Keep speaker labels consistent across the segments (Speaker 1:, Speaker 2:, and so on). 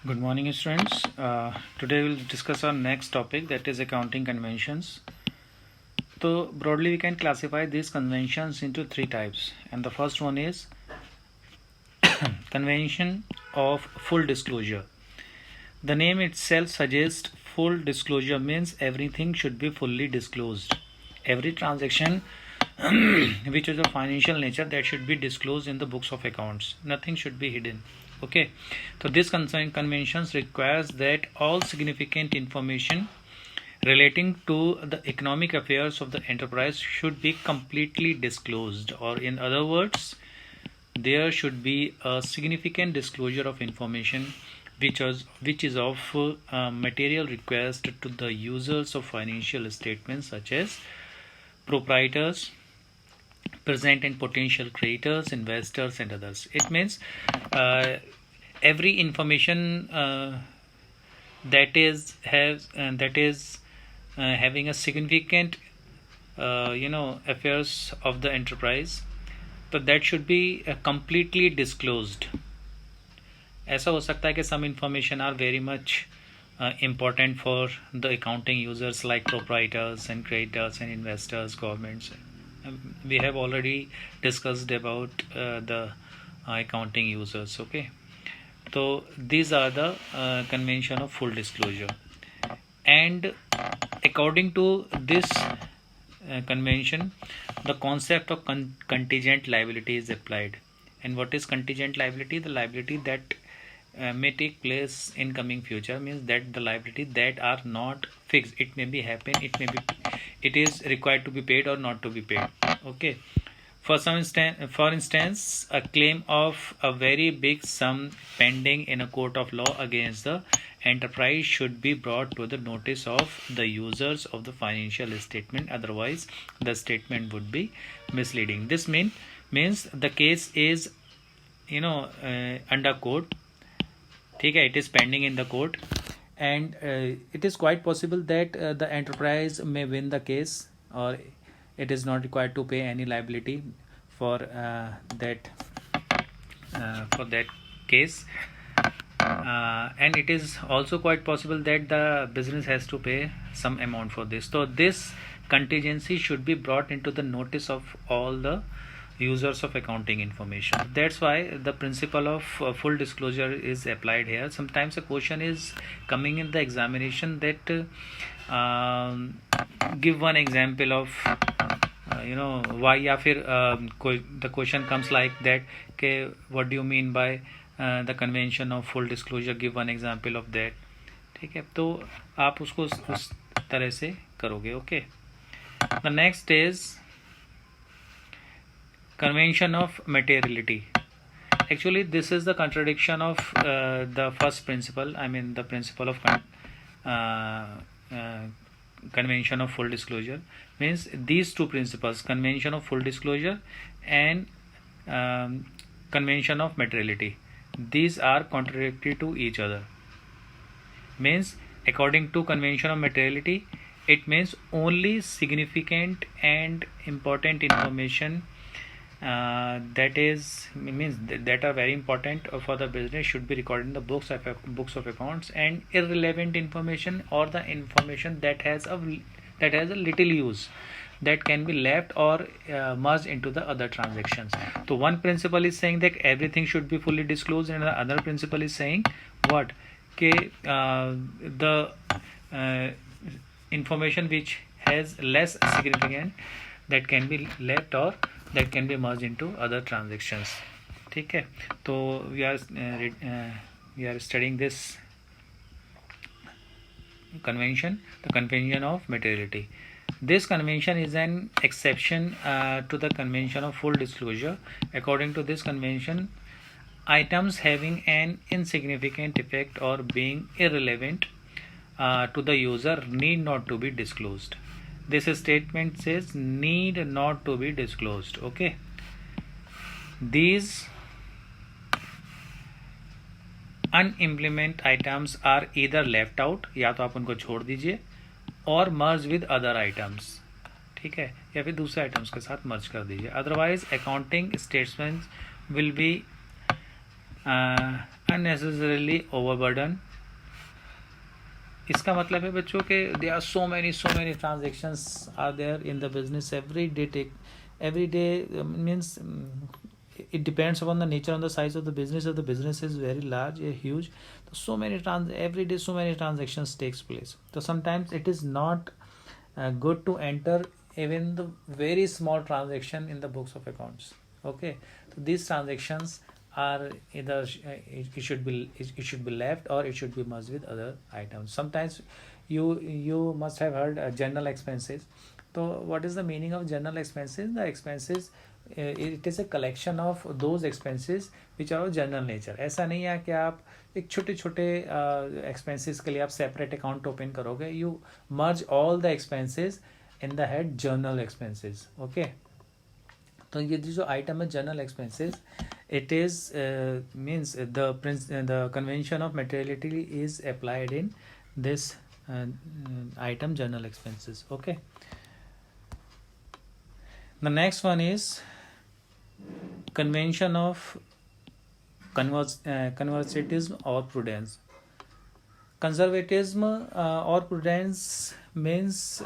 Speaker 1: Good morning, students. Today we'll discuss our next topic, that is accounting conventions. So broadly we can classify these conventions into three types, and the first one is convention of full disclosure. The name itself suggests full disclosure means everything should be fully disclosed. Every transaction which is of financial nature, that should be disclosed in the books of accounts. Nothing should be hidden. Okay, so this conventions requires that all significant information relating to the economic affairs of the enterprise should be completely disclosed, or in other words, there should be a significant disclosure of information which is of material request to the users of financial statements, such as proprietors, present and potential creditors, investors, and others. It means every information that is having a significant affairs of the enterprise, so that should be completely disclosed. ऐसा हो सकता है कि some information are very much important for the accounting users like proprietors and creditors and investors, governments. We have already discussed about the accounting users. Okay, so these are the convention of full disclosure, and according to this convention, the concept of contingent liability is applied. And what is contingent liability? The liability that may take place in coming future, means that the liability that are not fixed. It may be happen, it is required to be paid or not to be paid. Okay, for instance, a claim of a very big sum pending in a court of law against the enterprise should be brought to the notice of the users of the financial statement, otherwise the statement would be misleading. This means the case is under court. Okay, it is pending in the court, and it is quite possible that the enterprise may win the case, or it is not required to pay any liability for that case, and it is also quite possible that the business has to pay some amount for this. So this contingency should be brought into the notice of all the users of accounting information. That's why the principle of full disclosure is applied here. Sometimes a question is coming in the examination that give one example of why, या फिर the question comes like that, okay, what do you mean by the convention of full disclosure, give one example of that. ठीक है, तो आप उसको उस तरह से करोगे. Okay, the next is convention of materiality. Actually, this is the contradiction of the first principle. I mean, the principle of convention of full disclosure. Means these two principles, convention of full disclosure and convention of materiality, these are contradictory to each other. Means according to convention of materiality, it means only significant and important information that are very important for the business should be recorded in the books of accounts, and irrelevant information, or the information that has a little use, that can be left or merged into the other transactions. So one principle is saying that everything should be fully disclosed, and the other principle is saying what, the information which has less significant, that can be left or that can be merged into other transactions. ठीक है, तो we are studying this convention, the convention of materiality. This convention is an exception to the convention of full disclosure. According to this convention, items having an insignificant effect or being irrelevant to the user need not to be disclosed. This statement says need not to be disclosed. Okay, these unimplement items are either left out, या तो आप उनको छोड़ दीजिए, और merge with other items. ठीक है, या फिर दूसरे आइटम्स के साथ मर्ज कर दीजिए. Otherwise accounting statements will be unnecessarily overburden. इसका मतलब है बच्चों के there are so many transactions are there in the business every day means it depends upon the nature and the size of the business. If the business is very large or huge, so many every day so many transactions takes place. So sometimes it is not good to enter even the very small transaction in the books of accounts. Okay, so these transactions are either it should be left or it should be merged with other items. Sometimes you must have heard general expenses. So what is the meaning of general expenses? The expenses it is a collection of those expenses which are of general nature. ऐसा नहीं है कि आप एक छोटे छोटे expenses के लिए आप separate account open करोगे. You merge all the expenses in the head journal expenses. Okay. तो ये जो item है journal expenses, it is means the convention of materiality is applied in this item journal expenses. Okay. The next one is convention of conservatism or prudence. Conservatism or prudence means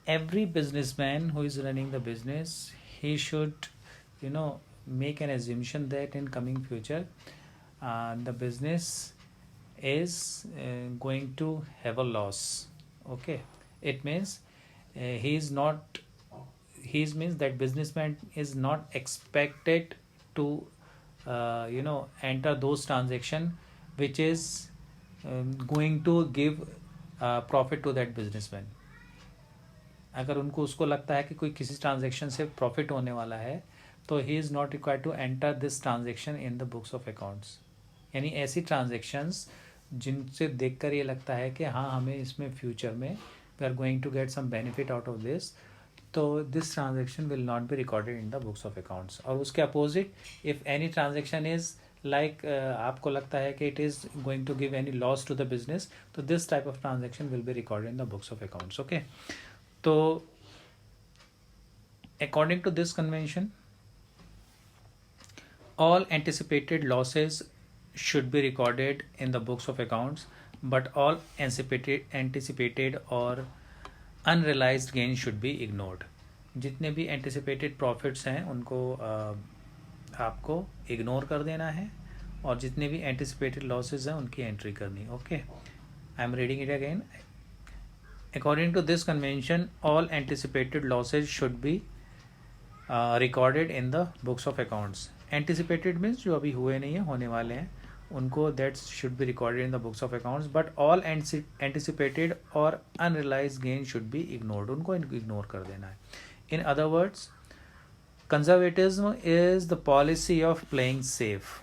Speaker 1: every businessman who is running the business, he should make an assumption that in coming future the business is going to have a loss. Okay, it means he means that businessman is not expected to enter those transaction which is going to give profit to that businessman. अगर उनको उसको लगता है कि कोई किसी transaction से profit होने वाला है तो he is not required to enter this transaction in the books of accounts. यानी ऐसी ट्रांजेक्शंस जिनसे देखकर ये लगता है कि हाँ हमें इसमें फ्यूचर में we are going to get some benefit out of this, तो this transaction will not be recorded in the books of accounts. और उसके opposite if any transaction is like आपको लगता है कि it is going to give any loss to the business, तो this type of transaction will be recorded in the books of accounts. Okay, तो according to this convention, all anticipated losses should be recorded in the books of accounts, but all anticipated or unrealized gain should be ignored. जितने भी anticipated profits हैं उनको आपको ignore कर देना है और जितने भी anticipated losses हैं उनकी entry करनी. Okay, I am reading it again. According to this convention, all anticipated losses should be recorded in the books of accounts. Anticipated means जो अभी हुए नहीं है, होने वाले हैं, उनको that should be recorded in the books of accounts, but all anticipated or unrealized gain should be ignored. उनको ignore कर देना है. In other words, conservatism is the policy of playing safe.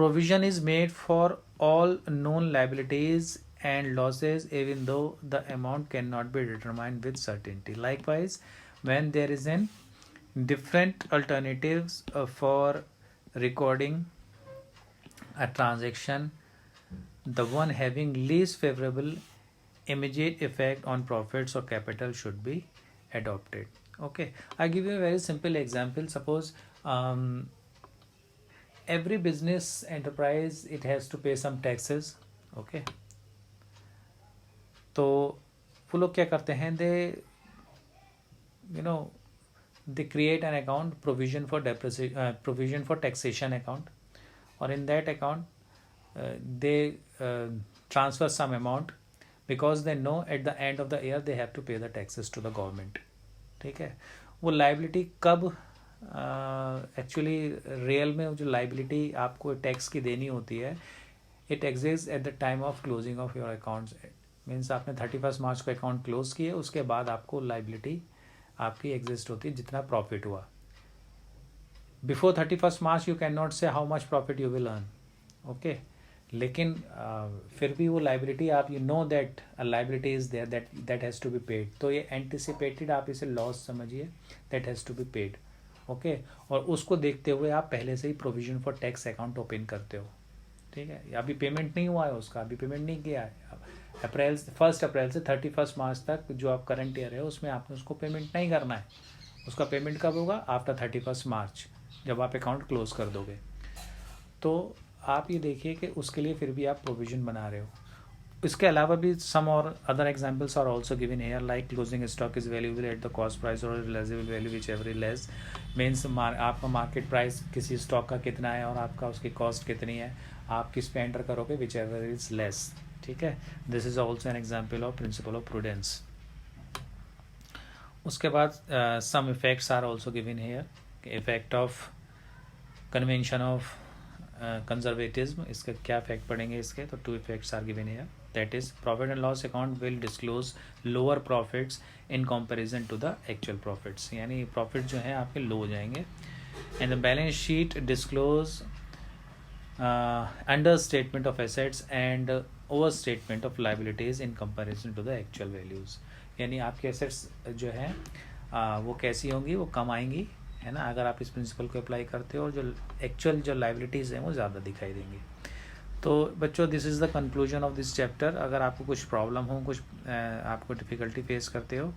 Speaker 1: Provision is made for all known liabilities and losses even though the amount cannot be determined with certainty. Likewise, when there is an different alternatives for recording a transaction, the one having least favorable immediate effect on profits or capital should be adopted. Okay, I give you a very simple example. Suppose every business enterprise, it has to pay some taxes. Okay, तो वो लोग क्या करते हैं, they create an account provision for taxation account, or in that account they transfer some amount because they know at the end of the year they have to pay the taxes to the government. ठीक है, वो liability कब actually real में जो liability आपको tax की देनी होती है, it exists at the time of closing of your accounts. Means आपने 31 मार्च को अकाउंट क्लोज किए, उसके बाद आपको लाइबिलिटी आपकी एग्जिस्ट होती है जितना प्रॉफिट हुआ. Before 31 March you can not say how much profit you will earn. Okay, लेकिन फिर भी वो लाइबिलिटी आप that liability is there that has to be paid. तो ये एंटिसिपेटेड आप इसे लॉस समझिए, that has to be paid. Okay, और उसको देखते हुए आप पहले से ही provision for tax account open करते हो. ठीक है, अभी पेमेंट नहीं हुआ है उसका, अभी पेमेंट नहीं किया है. 1 अप्रैल से 31 मार्च तक जो आप करंट ईयर है उसमें आपने उसको पेमेंट नहीं करना है. उसका पेमेंट कब होगा? आफ्टर 31 मार्च. जब आप अकाउंट क्लोज कर दोगे। तो आप ये देखिए कि उसके लिए फिर भी आप प्रोविज़न बना रहे हो। इसके अलावा भी सम और other examples are also given here, like closing stock is valuable at the cost price और realisable value whichever less. Means आपका मार्केट प्राइस किसी स्टॉक का कितना है और आपका उसकी कॉस्ट कितनी है, आप किस पे एंटर करोगे, विच एवर इज लेस। ठीक है, this is also an example of principle of prudence. उसके बाद some effects are also given here, effect of convention of conservatism, इसके क्या इफेक्ट पड़ेंगे इसके, तो 2 effects are given here, that is profit and loss account will disclose lower profits in comparison to the actual profits, यानी profit जो है आपके low हो जाएंगे। And the balance sheet disclose understatement of assets and over statement of liabilities in comparison to the actual values, यानी आपके assets जो है वो कैसी होंगी, वो कम आएंगी, है ना, अगर आप इस प्रिंसिपल को अप्लाई करते हो, और जो एक्चुअल जो लाइबिलिटीज़ हैं वो ज़्यादा दिखाई देंगी। तो बच्चों, this is the conclusion of this chapter. अगर आपको कुछ प्रॉब्लम हो, कुछ आपको डिफ़िकल्टी फेस करते हो,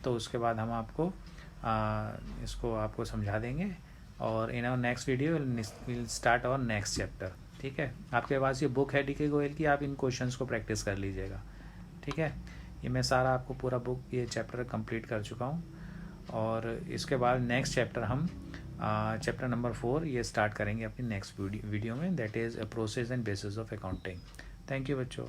Speaker 1: तो उसके बाद हम आपको इसको आपको समझा देंगे, और in our next video will start our next chapter. ठीक है, आपके पास ये बुक है DK गोयल की, आप इन क्वेश्चंस को प्रैक्टिस कर लीजिएगा। ठीक है, ये मैं सारा आपको पूरा बुक, ये चैप्टर कंप्लीट कर चुका हूँ, और इसके बाद नेक्स्ट चैप्टर हम चैप्टर नंबर 4 ये स्टार्ट करेंगे अपनी नेक्स्ट वीडियो में, that is process and bases of accounting. Thank you बच्चों।